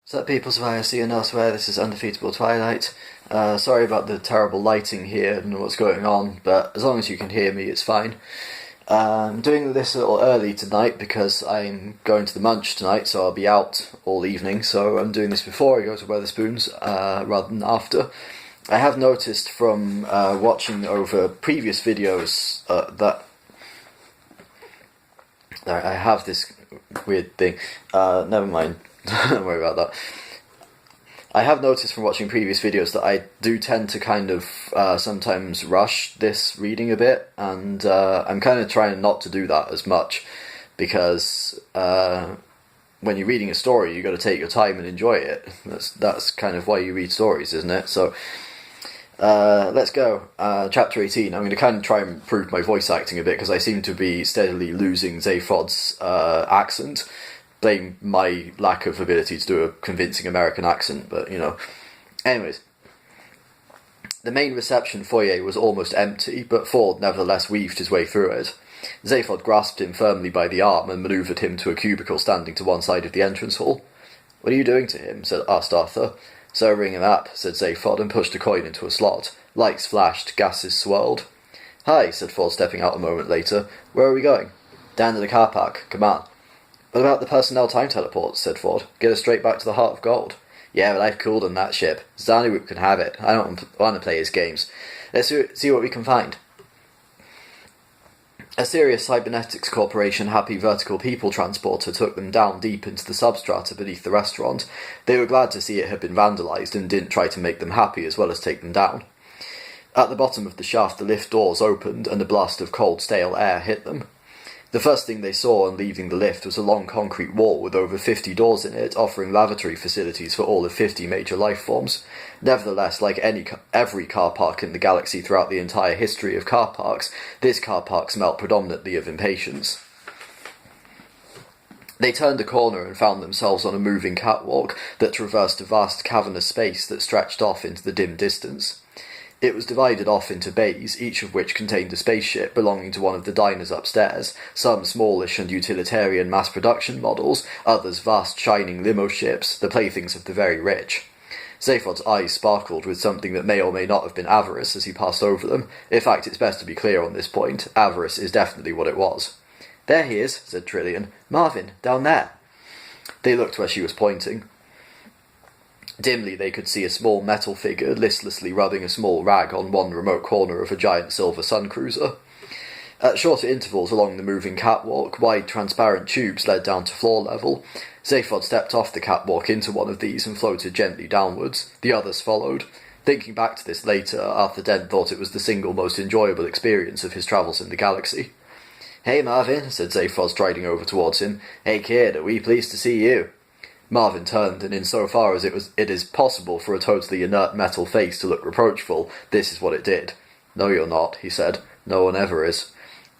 What's up, people? So I see you elsewhere. This is Undefeatable Twilight. Sorry about the terrible lighting here and what's going on, but as long as you can hear me, it's fine. I'm doing this a little early tonight because I'm going to the Munch tonight, so I'll be out all evening, so I'm doing this before I go to Wetherspoons, rather than after. I have noticed from watching over previous videos that I have this weird thing. Never mind. Don't worry about that. I have noticed from watching previous videos that I do tend to kind of sometimes rush this reading a bit, and I'm kind of trying not to do that as much, because when you're reading a story, you've got to take your time and enjoy it. That's kind of why you read stories, isn't it? So let's go. Chapter 18. I'm going to kind of try and improve my voice acting a bit, because I seem to be steadily losing Zaphod's accent. Blame my lack of ability to do a convincing American accent, but you know. Anyways, the main reception foyer was almost empty, but Ford nevertheless weaved his way through it. Zaphod grasped him firmly by the arm and manoeuvred him to a cubicle standing to one side of the entrance hall. "What are you doing to him?" asked Arthur. "Sobering him up," said Zaphod, and pushed a coin into a slot. Lights flashed, gases swirled. "Hi," said Ford, stepping out a moment later. "Where are we going?" "Down to the car park. Come on." "What about the personnel time teleports?" said Ford. "Get us straight back to the Heart of Gold." "Yeah, but I've cooled on that ship. Zarniwoop can have it. I don't want to play his games. Let's see what we can find." A Sirius Cybernetics Corporation Happy Vertical People Transporter took them down deep into the substrata beneath the restaurant. They were glad to see it had been vandalised and didn't try to make them happy as well as take them down. At the bottom of the shaft, the lift doors opened and a blast of cold, stale air hit them. The first thing they saw on leaving the lift was a long concrete wall with over 50 doors in it, offering lavatory facilities for all of 50 major life forms. Nevertheless, like every car park in the galaxy throughout the entire history of car parks, this car park smelt predominantly of impatience. They turned a corner and found themselves on a moving catwalk that traversed a vast cavernous space that stretched off into the dim distance. It was divided off into bays, each of which contained a spaceship belonging to one of the diners upstairs, some smallish and utilitarian mass-production models, others vast shining limo ships, the playthings of the very rich. Zaphod's eyes sparkled with something that may or may not have been avarice as he passed over them. In fact, it's best to be clear on this point. Avarice is definitely what it was. "There he is," said Trillian. "Marvin, down there." They looked where she was pointing. Dimly they could see a small metal figure listlessly rubbing a small rag on one remote corner of a giant silver sun cruiser. At shorter intervals along the moving catwalk, wide transparent tubes led down to floor level. Zaphod stepped off the catwalk into one of these and floated gently downwards. The others followed. Thinking back to this later, Arthur Dent thought it was the single most enjoyable experience of his travels in the galaxy. "Hey, Marvin," said Zaphod, striding over towards him. "Hey, kid, are we pleased to see you?" Marvin turned, and insofar as it is possible for a totally inert metal face to look reproachful, this is what it did. "No, you're not," he said. "No one ever is."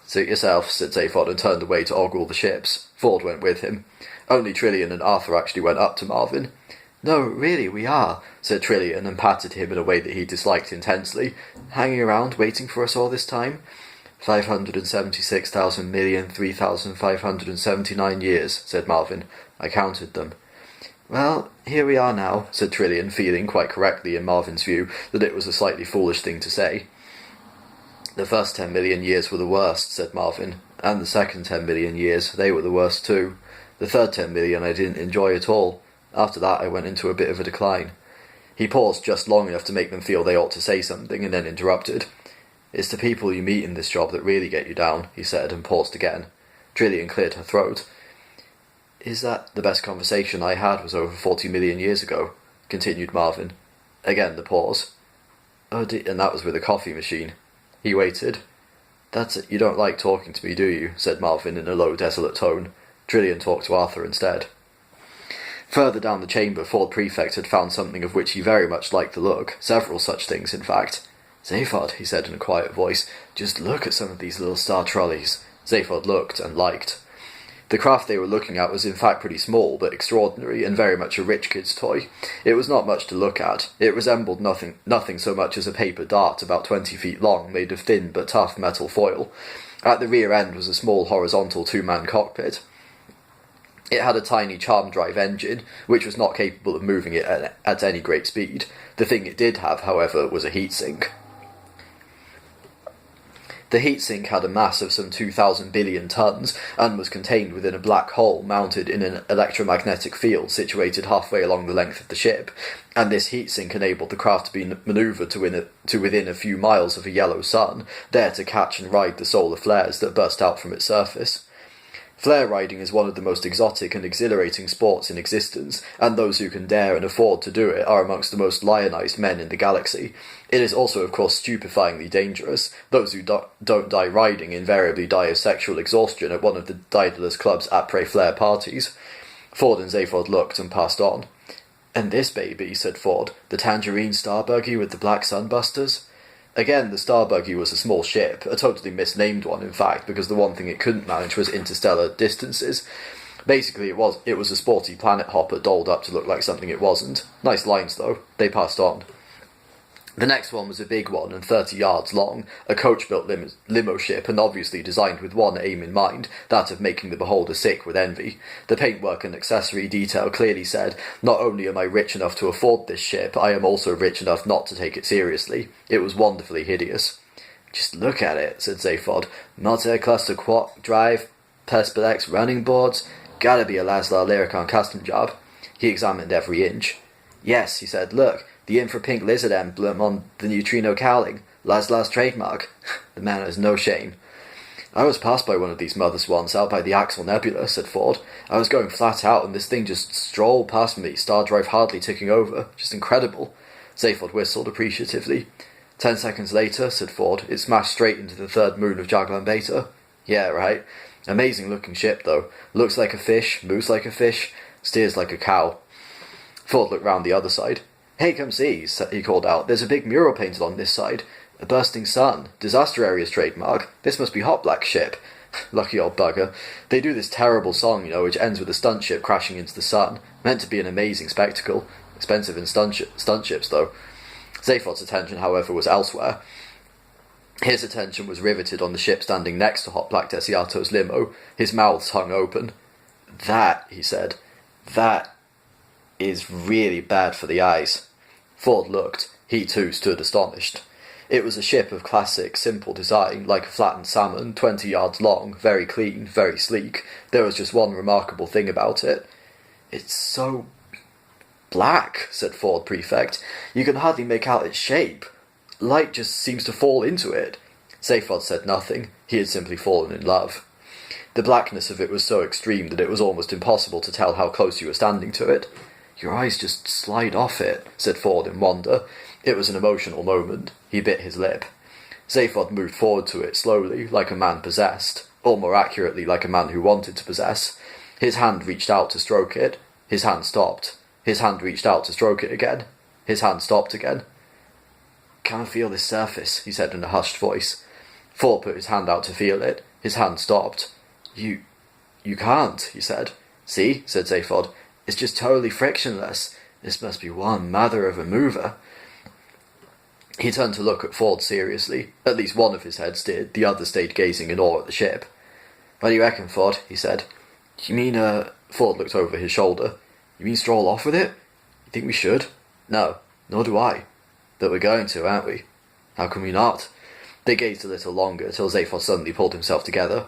"Suit yourself," said Zaphod, and turned away to ogle the ships. Ford went with him. Only Trillian and Arthur actually went up to Marvin. "No, really, we are," said Trillian, and patted him in a way that he disliked intensely. "Hanging around, waiting for us all this time?" 576,000,003,579 years, said Marvin. "I counted them." "Well, here we are now," said Trillian, feeling, quite correctly in Marvin's view, that it was a slightly foolish thing to say. "The first 10 million years were the worst," said Marvin, "and the second 10 million years, they were the worst too. The third 10 million I didn't enjoy at all. After that I went into a bit of a decline." He paused just long enough to make them feel they ought to say something, and then interrupted. "It's the people you meet in this job that really get you down," he said, and paused again. Trillian cleared her throat. "Is that the best conversation I had was over 40 million years ago?" continued Marvin. Again the pause. "Oh, and that was with a coffee machine." He waited. "That's it. You don't like talking to me, do you?" said Marvin in a low, desolate tone. Trillian talked to Arthur instead. Further down the chamber, Ford Prefect had found something of which he very much liked the look. Several such things, in fact. "Zaphod," he said in a quiet voice, "just look at some of these little star trolleys." Zaphod looked and liked. The craft they were looking at was in fact pretty small, but extraordinary, and very much a rich kid's toy. It was not much to look at. It resembled nothing so much as a paper dart about 20 feet long, made of thin but tough metal foil. At the rear end was a small horizontal two-man cockpit. It had a tiny charm drive engine, which was not capable of moving it at any great speed. The thing it did have, however, was a heatsink. The heatsink had a mass of some 2,000 billion tons and was contained within a black hole mounted in an electromagnetic field situated halfway along the length of the ship, and this heatsink enabled the craft to be manoeuvred to within a few miles of a yellow sun, there to catch and ride the solar flares that burst out from its surface. Flare riding is one of the most exotic and exhilarating sports in existence, and those who can dare and afford to do it are amongst the most lionized men in the galaxy. It is also, of course, stupefyingly dangerous. Those who don't die riding invariably die of sexual exhaustion at one of the Daedalus Club's après flare parties. Ford and Zaphod looked and passed on. "And this baby," said Ford, "the Tangerine Star Buggy with the black sunbusters?" Again, the Star Buggy was a small ship, a totally misnamed one, in fact, because the one thing it couldn't manage was interstellar distances. Basically, it was a sporty planet hopper dolled up to look like something it wasn't. Nice lines, though. They passed on. The next one was a big one and 30 yards long, a coach-built limo ship, and obviously designed with one aim in mind, that of making the beholder sick with envy. The paintwork and accessory detail clearly said, "Not only am I rich enough to afford this ship, I am also rich enough not to take it seriously." It was wonderfully hideous. "Just look at it," said Zaphod. "Multi-cluster quark drive, Perspex running boards. Gotta be a Laszlo Lyricon custom job." He examined every inch. "Yes," he said, "look. The infra-pink lizard emblem on the neutrino cowling. Laszlo's trademark." The man has no shame. "I was passed by one of these mothers once, out by the Axel Nebula," said Ford. "I was going flat out, and this thing just strolled past me, star drive hardly ticking over. Just incredible." Zaphod whistled appreciatively. 10 seconds later," said Ford, "it smashed straight into the third moon of Jaguar Beta." "Yeah, right. Amazing-looking ship, though. Looks like a fish, moves like a fish, steers like a cow." Ford looked round the other side. "Hey, come see," he called out. "There's a big mural painted on this side. A bursting sun. Disaster area's trademark. This must be Hot Black's ship." Lucky old bugger. They do this terrible song, which ends with a stunt ship crashing into the sun. Meant to be an amazing spectacle. Expensive in stunt ships, though. Zaphod's attention, however, was elsewhere. His attention was riveted on the ship standing next to Hot Black Desiato's limo. His mouth hung open. "That," he said, "that is really bad for the eyes." Ford looked. He too stood astonished. It was a ship of classic, simple design, like a flattened salmon, 20 yards long, very clean, very sleek. There was just one remarkable thing about it. "It's so black," said Ford Prefect. "You can hardly make out its shape. Light just seems to fall into it." Zaphod said nothing. He had simply fallen in love. The blackness of it was so extreme that it was almost impossible to tell how close you were standing to it. "Your eyes just slide off it," said Ford in wonder. It was an emotional moment. He bit his lip. Zaphod moved forward to it slowly, like a man possessed, or more accurately, like a man who wanted to possess. His hand reached out to stroke it. His hand stopped. His hand reached out to stroke it again. His hand stopped again. "Can I feel this surface?" he said in a hushed voice. Ford put his hand out to feel it. His hand stopped. You can't," he said. "See," said Zaphod. "It's just totally frictionless. This must be one mother of a mover." He turned to look at Ford seriously. At least one of his heads did. The other stayed gazing in awe at the ship. "What do you reckon, Ford?" he said. "You mean, Ford looked over his shoulder. "You mean stroll off with it? You think we should?" "No, nor do I. But we're going to, aren't we?" "How can we not?" They gazed a little longer, till Zaphod suddenly pulled himself together.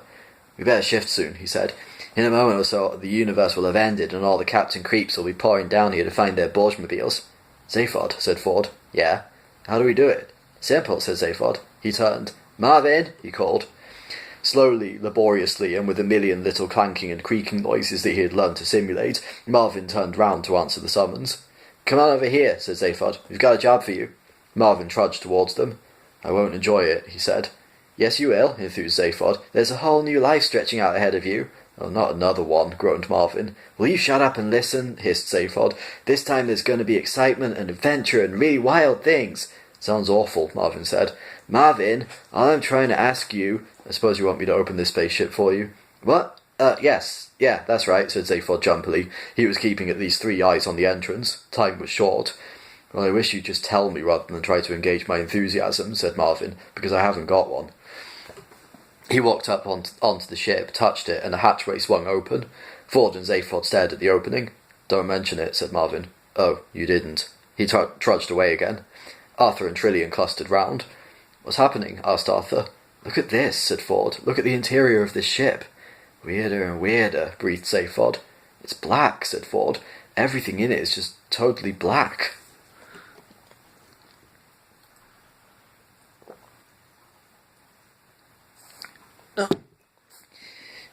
"We better shift soon," he said. "In a moment or so, the universe will have ended, and all the captain creeps will be pouring down here to find their Borgmobiles." "Zaphod," said Ford. "Yeah?" "How do we do it?" "Simple," said Zaphod. He turned. "Marvin!" he called. Slowly, laboriously, and with a million little clanking and creaking noises that he had learned to simulate, Marvin turned round to answer the summons. "Come on over here," said Zaphod. "We've got a job for you." Marvin trudged towards them. "I won't enjoy it," he said. "Yes, you will," enthused Zaphod. "There's a whole new life stretching out ahead of you." "Oh, not another one," groaned Marvin. "Will you shut up and listen?" hissed Zaphod. "This time there's going to be excitement and adventure and really wild things." "Sounds awful," Marvin said. "Marvin, all I'm trying to ask you—" "I suppose you want me to open this spaceship for you?" "What? Yes. Yeah, that's right," said Zaphod jumpily. He was keeping at least 3 eyes on the entrance. Time was short. "Well, I wish you'd just tell me rather than try to engage my enthusiasm," said Marvin, "because I haven't got one." He walked up onto the ship, touched it, and a hatchway swung open. Ford and Zaphod stared at the opening. "Don't mention it," said Marvin. "Oh, you didn't." He trudged away again. Arthur and Trillian clustered round. "What's happening?" asked Arthur. "Look at this," said Ford. "Look at the interior of this ship." "Weirder and weirder," breathed Zaphod. "It's black," said Ford. "Everything in it is just totally black."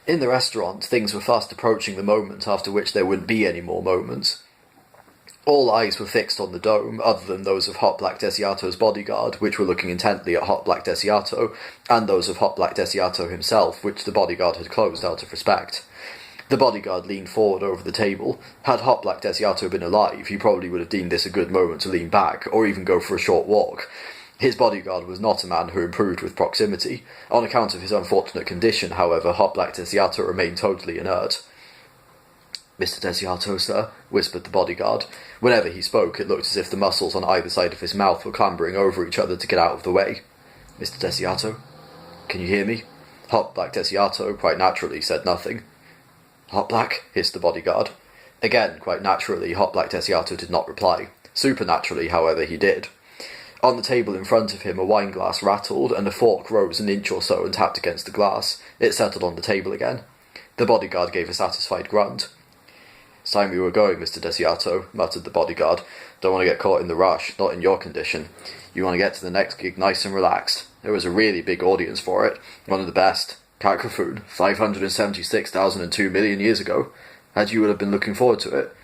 In the restaurant, things were fast approaching the moment after which there wouldn't be any more moments. All eyes were fixed on the dome, other than those of Hot Black Desiato's bodyguard, which were looking intently at Hot Black Desiato, and those of Hot Black Desiato himself, which the bodyguard had closed out of respect. The bodyguard leaned forward over the table. Had Hot Black Desiato been alive, he probably would have deemed this a good moment to lean back, or even go for a short walk. His bodyguard was not a man who improved with proximity. On account of his unfortunate condition, however, Hot Black Desiato remained totally inert. "Mr. Desiato, sir," whispered the bodyguard. Whenever he spoke, it looked as if the muscles on either side of his mouth were clambering over each other to get out of the way. "Mr. Desiato? Can you hear me?" Hot Black Desiato, quite naturally, said nothing. "Hot Black?" hissed the bodyguard. Again, quite naturally, Hot Black Desiato did not reply. Supernaturally, however, he did. On the table in front of him, a wine glass rattled, and a fork rose an inch or so and tapped against the glass. It settled on the table again. The bodyguard gave a satisfied grunt. "It's time we were going, Mr. Desiato," muttered the bodyguard. "Don't want to get caught in the rush, not in your condition. You want to get to the next gig nice and relaxed. There was a really big audience for it, one of the best. Kakrafoon, 576,002 million years ago. Had you have been looking forward to it?"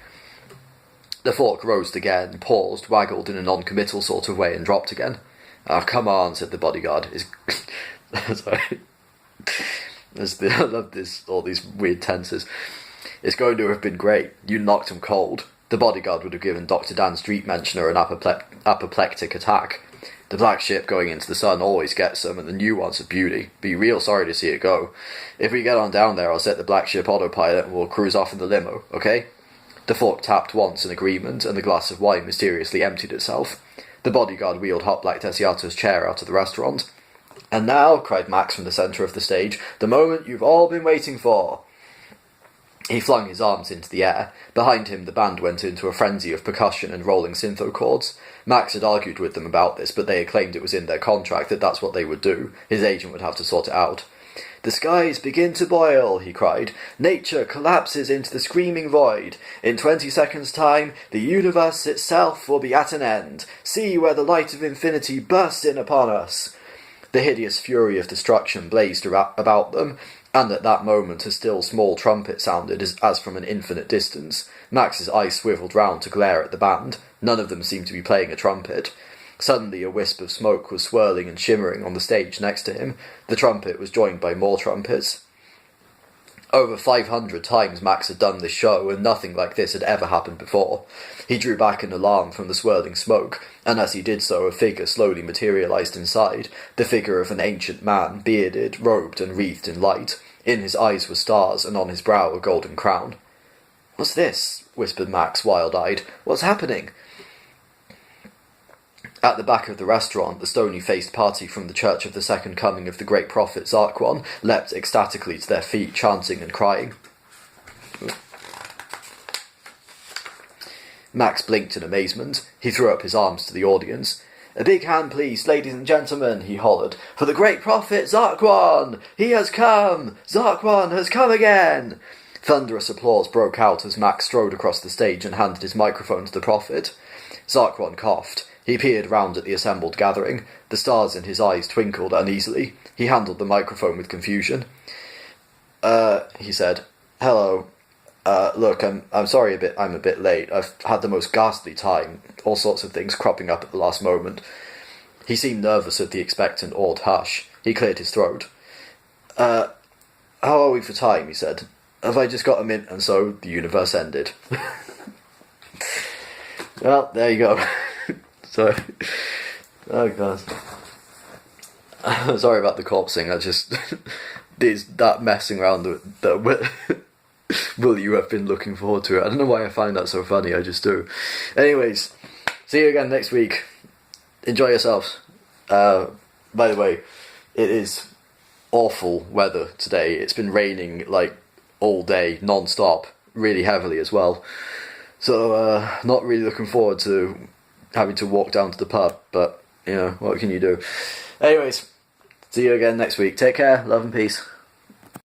The fork rose again, paused, waggled in a non-committal sort of way, and dropped again. "Ah, come on," said the bodyguard. Sorry. I love this, all these weird tenses. "It's going to have been great. You knocked him cold." The bodyguard would have given Dr. Dan Street Mentioner an apoplectic attack. "The black ship going into the sun always gets them, and the new one's a beauty. Be real sorry to see it go. If we get on down there, I'll set the black ship autopilot and we'll cruise off in the limo, okay?" The fork tapped once in agreement, and the glass of wine mysteriously emptied itself. The bodyguard wheeled Hot Black Desiato's chair out of the restaurant. "And now," cried Max from the centre of the stage, "the moment you've all been waiting for." He flung his arms into the air. Behind him, the band went into a frenzy of percussion and rolling syntho chords. Max had argued with them about this, but they had claimed it was in their contract that that's what they would do. His agent would have to sort it out. "The skies begin to boil," he cried. "Nature collapses into the screaming void. In 20 seconds' time, the universe itself will be at an end. See where the light of infinity bursts in upon us." The hideous fury of destruction blazed about them, and at that moment a still small trumpet sounded as from an infinite distance. Max's eyes swiveled round to glare at the band. None of them seemed to be playing a trumpet. Suddenly a wisp of smoke was swirling and shimmering on the stage next to him. The trumpet was joined by more trumpets. Over 500 times Max had done this show, and nothing like this had ever happened before. He drew back in alarm from the swirling smoke, and as he did so a figure slowly materialized inside, the figure of an ancient man, bearded, robed and wreathed in light. In his eyes were stars, and on his brow a golden crown. "What's this?" whispered Max, wild-eyed. "What's happening?" At the back of the restaurant, the stony-faced party from the Church of the Second Coming of the Great Prophet Zarquan leapt ecstatically to their feet, chanting and crying. Max blinked in amazement. He threw up his arms to the audience. "A big hand, please, ladies and gentlemen," he hollered, "for the Great Prophet Zarquan! He has come! Zarquan has come again!" Thunderous applause broke out as Max strode across the stage and handed his microphone to the Prophet. Zarquan coughed. He peered round at the assembled gathering. The stars in his eyes twinkled uneasily. He handled the microphone with confusion. He said, "Hello. Look, I'm sorry I'm a bit late. I've had the most ghastly time. All sorts of things cropping up at the last moment." He seemed nervous at the expectant, awed hush. He cleared his throat. How are we for time?" he said. "Have I just got a minute and so the universe ended?" Well, there you go. So, oh god. Sorry about the corpsing, I just, there's that messing around that will you have been looking forward to it. I don't know why I find that so funny, I just do. Anyways, see you again next week. Enjoy yourselves. By the way, it is awful weather today. It's been raining like all day, non-stop, really heavily as well. So, not really looking forward to having to walk down to the pub, but, what can you do? Anyways, see you again next week. Take care, love and peace.